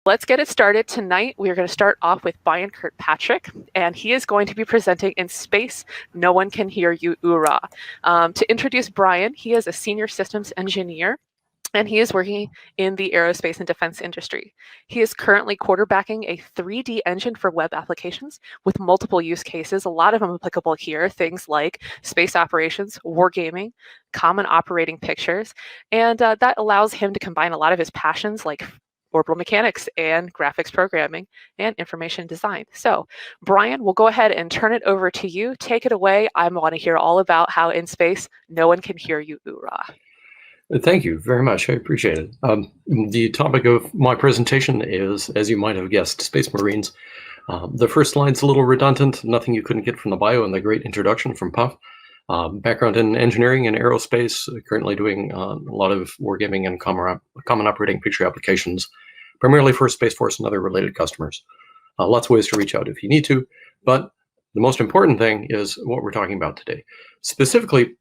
Let's get it started. Tonight, we're going to start off with Brian Kirkpatrick, and he is going to be presenting In Space, No One Can Hear You, Oorah. To introduce Brian, he is a senior systems engineer, and he is working in the aerospace and defense industry. He is currently quarterbacking a 3D engine for web applications with multiple use cases, a lot of them applicable here, things like space operations, wargaming, common operating pictures, and that allows him to combine a lot of his passions like orbital mechanics and graphics programming and information design. So, Brian, we'll go ahead and turn it over to you. Take it away. I want to hear all about how in space, no one can hear you, Oorah. Thank you very much. I appreciate it. The topic of my presentation is, as you might have guessed, Space Marines. The first slide's a little redundant, nothing you couldn't get from the bio and the great introduction from Puff. Background in engineering and aerospace, currently doing a lot of wargaming and common operating picture applications, primarily for Space Force and other related customers. Lots of ways to reach out if you need to, but the most important thing is what we're talking about today. Specifically,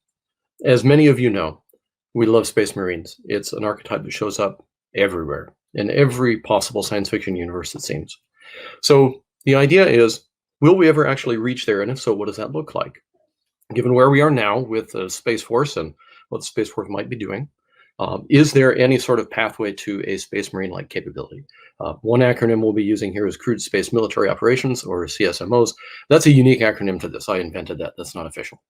as many of you know, we love Space Marines. It's an archetype that shows up everywhere, in every possible science fiction universe, it seems. So the idea is, will we ever actually reach there? And if so, what does that look like? Given where we are now with the Space Force and what the Space Force might be doing, is there any sort of pathway to a Space Marine-like capability? One acronym we'll be using here is Crewed Space Military Operations, or CSMOs. That's a unique acronym to this. I invented that. That's not official.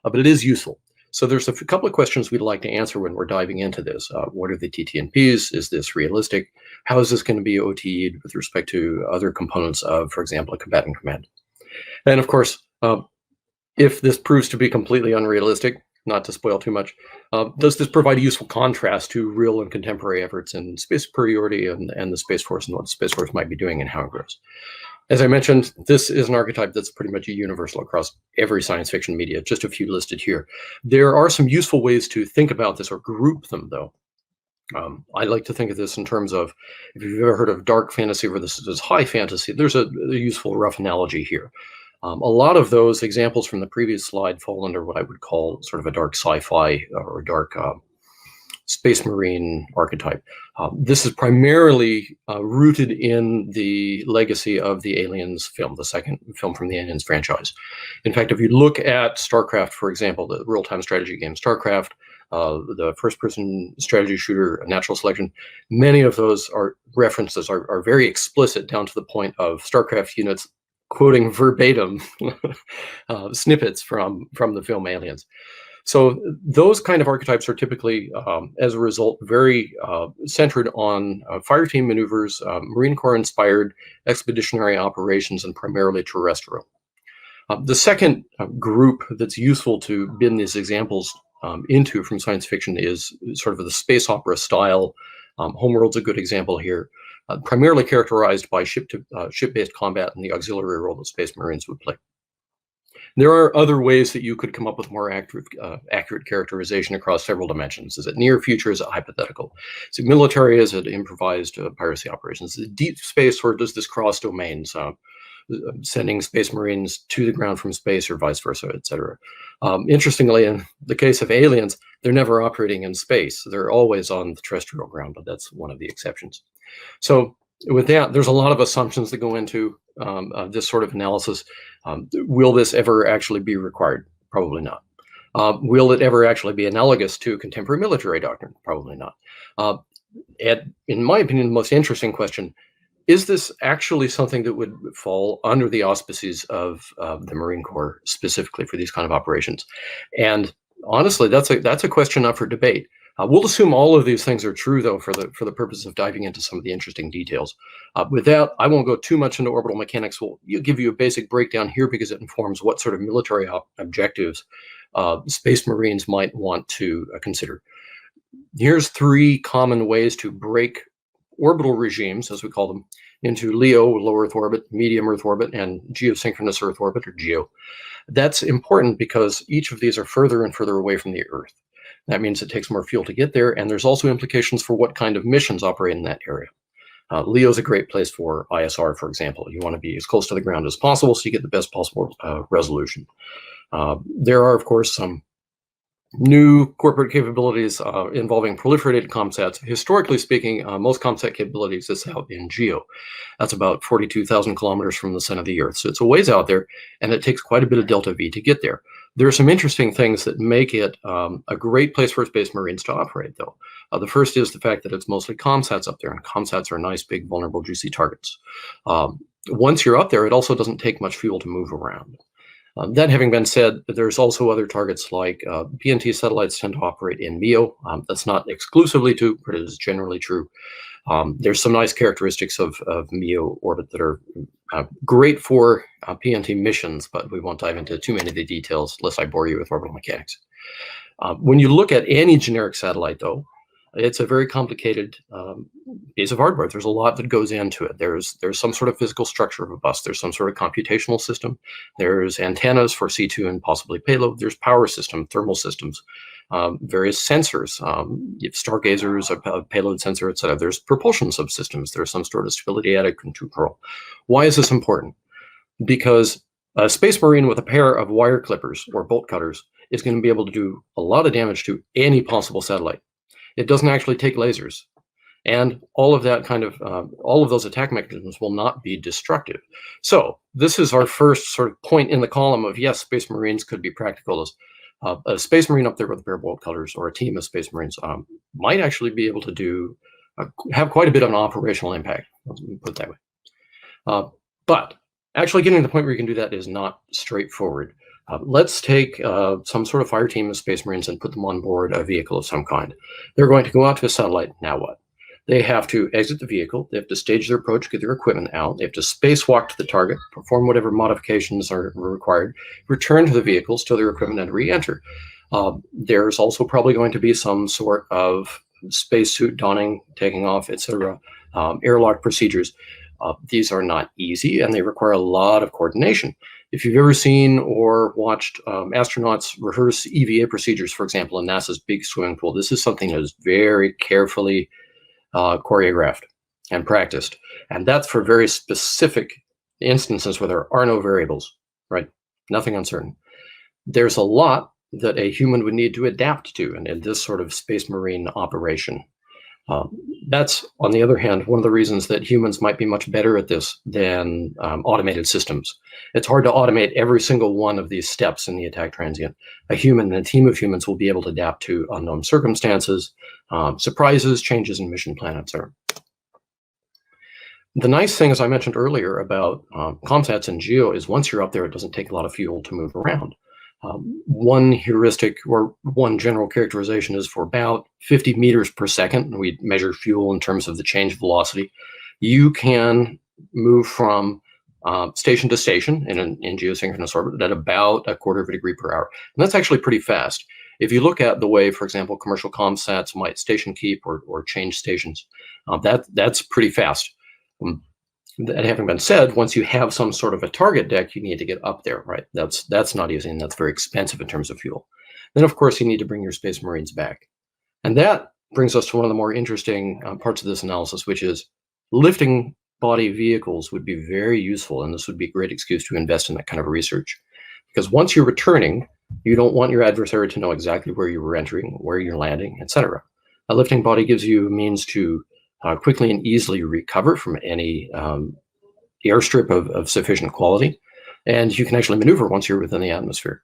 But it is useful. So there's a couple of questions we'd like to answer when we're diving into this. What are the TT&Ps? Is this realistic? How is this going to be OTE'd with respect to other components of, for example, a combatant command? And of course, if this proves to be completely unrealistic, not to spoil too much, does this provide a useful contrast to real and contemporary efforts in space superiority and the Space Force and what the Space Force might be doing and how it grows? As I mentioned, this is an archetype that's pretty much a universal across every science fiction media, just a few listed here. There are some useful ways to think about this or group them, though. I like to think of this in terms of, if you've ever heard of dark fantasy versus high fantasy, there's a useful rough analogy here. A lot of those examples from the previous slide fall under what I would call sort of a dark sci-fi or dark Space Marine archetype. This is primarily rooted in the legacy of the Aliens film, the second film from the Aliens franchise. In fact, if you look at StarCraft, for example, the real-time strategy game StarCraft, the first-person strategy shooter Natural Selection, many of those references are very explicit, down to the point of StarCraft units quoting verbatim snippets from the film Aliens. So those kind of archetypes are typically, as a result, very centered on fireteam maneuvers, Marine Corps-inspired expeditionary operations, and primarily terrestrial. The second group that's useful to bin these examples into from science fiction is sort of the space opera style. Homeworld's a good example here. Primarily characterized by ship-based combat and the auxiliary role that Space Marines would play. There are other ways that you could come up with more accurate characterization across several dimensions. Is it near future? Is it hypothetical? Is it military? Is it improvised piracy operations? Is it deep space, or does this cross domains? Sending Space Marines to the ground from space or vice versa, etc. Interestingly, in the case of Aliens, they're never operating in space. They're always on the terrestrial ground, but that's one of the exceptions. So with that, there's a lot of assumptions that go into this sort of analysis. Will this ever actually be required? Probably not. Will it ever actually be analogous to contemporary military doctrine? Probably not. In my opinion, the most interesting question, is this actually something that would fall under the auspices of the Marine Corps specifically for these kind of operations? And honestly, that's a question up for debate. We'll assume all of these things are true, though, for the purpose of diving into some of the interesting details. With that, I won't go too much into orbital mechanics. We'll give you a basic breakdown here because it informs what sort of military objectives Space Marines might want to consider. Here's three common ways to break orbital regimes, as we call them, into LEO, low Earth orbit, medium Earth orbit, and geosynchronous Earth orbit, or GEO. That's important because each of these are further and further away from the Earth. That means it takes more fuel to get there, and there's also implications for what kind of missions operate in that area. LEO is a great place for ISR, for example. You want to be as close to the ground as possible so you get the best possible resolution. There are, of course, some new corporate capabilities involving proliferated ComSats. Historically speaking, most ComSat capability exists out in GEO. That's about 42,000 kilometers from the center of the Earth. So it's a ways out there, and it takes quite a bit of delta V to get there. There are some interesting things that make it a great place for Space Marines to operate, though. The first is the fact that it's mostly ComSats up there, and ComSats are nice, big, vulnerable, juicy targets. Once you're up there, it also doesn't take much fuel to move around. That having been said, there's also other targets like PNT satellites tend to operate in MEO. That's not exclusively true, but it is generally true. There's some nice characteristics of MEO orbit that are great for PNT missions, but we won't dive into too many of the details lest I bore you with orbital mechanics. When you look at any generic satellite, though, it's a very complicated piece of hardware. There's a lot that goes into it. There's some sort of physical structure of a bus. There's some sort of computational system. There's antennas for C2 and possibly payload. There's power system, thermal systems, various sensors, you have stargazers, a payload sensor, etc. There's propulsion subsystems. There's some sort of stability attic control. Why is this important? Because a Space Marine with a pair of wire clippers or bolt cutters is going to be able to do a lot of damage to any possible satellite. It doesn't actually take lasers. And all of that kind of, all of those attack mechanisms will not be destructive. So this is our first sort of point in the column of, yes, Space Marines could be practical. As a Space Marine up there with a pair of bolt cutters or a team of Space Marines might actually be able to do, have quite a bit of an operational impact. Let's put it that way. But actually getting to the point where you can do that is not straightforward. Let's take some sort of fire team of Space Marines and put them on board a vehicle of some kind. They're going to go out to a satellite. Now what? They have to exit the vehicle. They have to stage their approach, get their equipment out. They have to spacewalk to the target, perform whatever modifications are required, return to the vehicle, stow their equipment, and re-enter. There's also probably going to be some sort of spacesuit donning, taking off, etc., airlock procedures. These are not easy, and they require a lot of coordination. If you've ever seen or watched astronauts rehearse EVA procedures, for example, in NASA's big swimming pool, this is something that is very carefully choreographed and practiced. And that's for very specific instances where there are no variables, right? Nothing uncertain. There's a lot that a human would need to adapt to in this sort of Space Marine operation. That's, on the other hand, one of the reasons that humans might be much better at this than automated systems. It's hard to automate every single one of these steps in the attack transient. A human and a team of humans will be able to adapt to unknown circumstances, surprises, changes in mission plan, etc. The nice thing, as I mentioned earlier, about ComSats and GEO is once you're up there, it doesn't take a lot of fuel to move around. One heuristic or one general characterization is for about 50 meters per second, and we measure fuel in terms of the change velocity, you can move from station to station in geosynchronous orbit at about 1/4 degree per hour. And that's actually pretty fast. If you look at the way, for example, commercial ComSats might station keep or change stations, that's pretty fast. That having been said, once you have some sort of a target deck, you need to get up there, right? That's not easy, and that's very expensive in terms of fuel. Then, of course, you need to bring your Space Marines back. And that brings us to one of the more interesting parts of this analysis, which is lifting body vehicles would be very useful, and this would be a great excuse to invest in that kind of research. Because once you're returning, you don't want your adversary to know exactly where you were entering, where you're landing, etc. A lifting body gives you a means to quickly and easily recover from any airstrip of sufficient quality, and you can actually maneuver once you're within the atmosphere.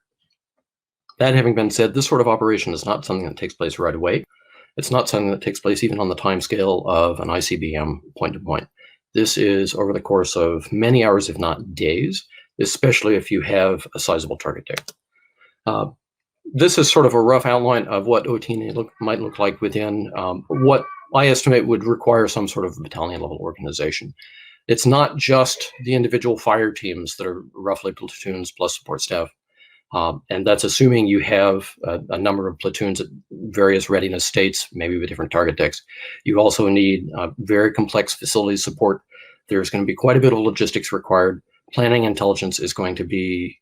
That having been said, this sort of operation is not something that takes place right away. It's not something that takes place even on the time scale of an ICBM point-to-point. This is over the course of many hours, if not days, especially if you have a sizable target deck. This is sort of a rough outline of what OT might look like within what I estimate would require some sort of battalion-level organization. It's not just the individual fire teams that are roughly platoons plus support staff. And that's assuming you have a number of platoons at various readiness states, maybe with different target decks. You also need very complex facility support. There's going to be quite a bit of logistics required. Planning intelligence is going to be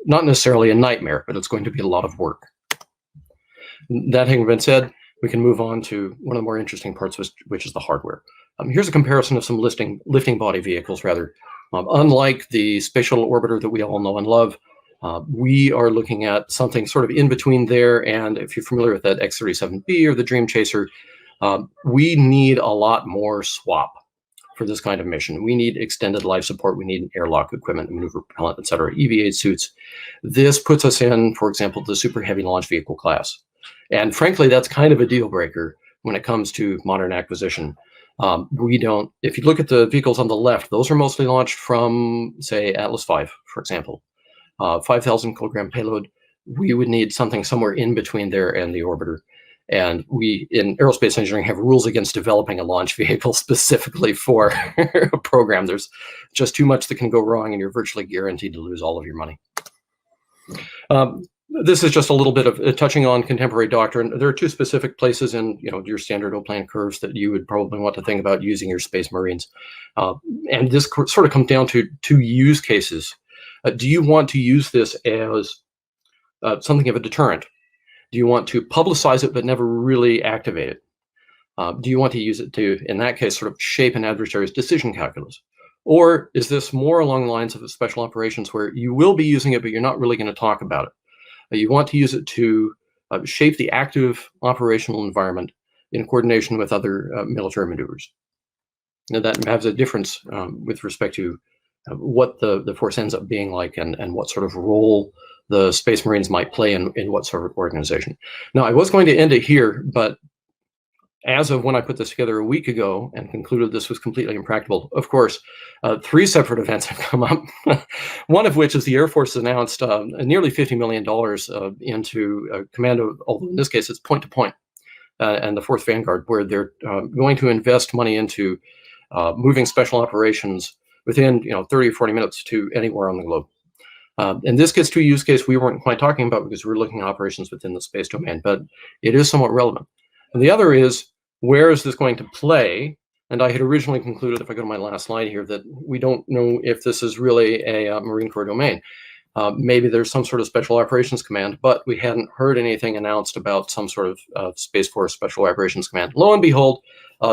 not necessarily a nightmare, but it's going to be a lot of work. That having been said, we can move on to one of the more interesting parts, which is the hardware. Here's a comparison of some lifting body vehicles, rather. Unlike the spatial orbiter that we all know and love, We are looking at something sort of in between there, and if you're familiar with that X-37B or the Dream Chaser, we need a lot more swap for this kind of mission. We need extended life support. We need airlock equipment, maneuver propellant, et cetera, EVA suits. This puts us in, for example, the super heavy launch vehicle class. And frankly, that's kind of a deal breaker when it comes to modern acquisition. If you look at the vehicles on the left, those are mostly launched from, say, Atlas V, for example. 5,000 kilogram payload. We would need something somewhere in between there and the orbiter. And we, in aerospace engineering, have rules against developing a launch vehicle specifically for a program. There's just too much that can go wrong, and you're virtually guaranteed to lose all of your money. This is just a little bit of touching on contemporary doctrine. There are two specific places in your standard O-plan curves that you would probably want to think about using your Space Marines. And this sort of comes down to two use cases. Do you want to use this as something of a deterrent? Do you want to publicize it but never really activate it? Do you want to use it to, in that case, sort of shape an adversary's decision calculus? Or is this more along the lines of special operations where you will be using it, but you're not really going to talk about it? You want to use it to shape the active operational environment in coordination with other military maneuvers. Now, that has a difference with respect to what the force ends up being like and what sort of role the Space Marines might play in what sort of organization. Now, I was going to end it here, but as of when I put this together a week ago and concluded this was completely impractical, of course, 3 separate events have come up. One of which is the Air Force announced nearly $50 million into commando, although in this case it's point-to-point, and the 4th Vanguard, where they're going to invest money into moving special operations within 30 or 40 minutes to anywhere on the globe. And this gets to a use case we weren't quite talking about because we're looking at operations within the space domain, but it is somewhat relevant. And the other is, where is this going to play? And I had originally concluded, if I go to my last slide here, that we don't know if this is really a Marine Corps domain. Maybe there's some sort of Special Operations Command, but we hadn't heard anything announced about some sort of Space Force Special Operations Command. Lo and behold,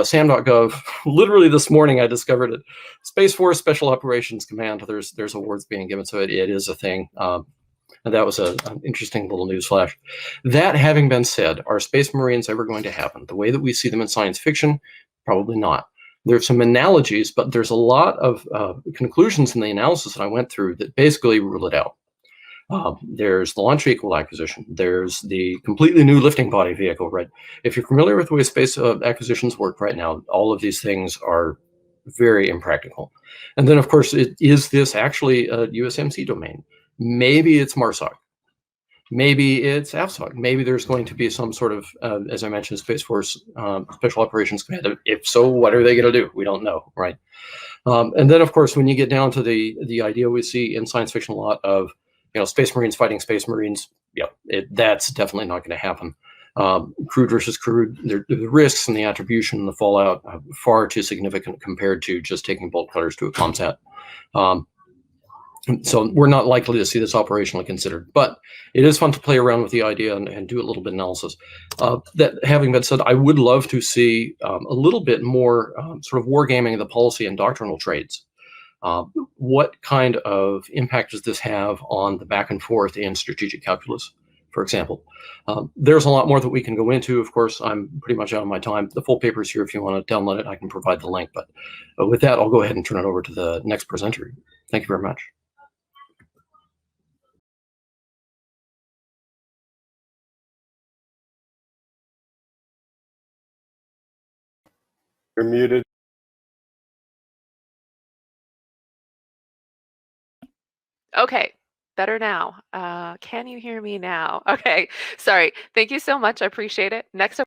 SAM.gov, literally this morning I discovered it. Space Force Special Operations Command, there's awards being given, so it is a thing. And that was an interesting little news flash. That having been said, are Space Marines ever going to happen? The way that we see them in science fiction, probably not. There's some analogies, but there's a lot of conclusions in the analysis that I went through that basically rule it out. There's the launch vehicle acquisition. There's the completely new lifting body vehicle, right? If you're familiar with the way space acquisitions work right now, all of these things are very impractical. And then, of course, is this actually a USMC domain? Maybe it's MARSOC. Maybe it's AFSOC. Maybe there's going to be some sort of, as I mentioned, Space Force Special Operations Command. If so, what are they going to do? We don't know, right? And then, of course, when you get down to the idea we see in science fiction a lot of, Space Marines fighting Space Marines, that's definitely not going to happen. Crude versus crude, the risks and the attribution and the fallout are far too significant compared to just taking bolt cutters to a ComSat. So we're not likely to see this operationally considered, but it is fun to play around with the idea and do a little bit of analysis. That having been said, I would love to see a little bit more sort of wargaming of the policy and doctrinal trades. What kind of impact does this have on the back and forth in strategic calculus, for example? There's a lot more that we can go into. Of course, I'm pretty much out of my time. The full paper is here if you want to download it. I can provide the link, but with that, I'll go ahead and turn it over to the next presenter. Thank you very much. You're muted. Okay, better now. Can you hear me now? Okay, sorry. Thank you so much. I appreciate it. Next up.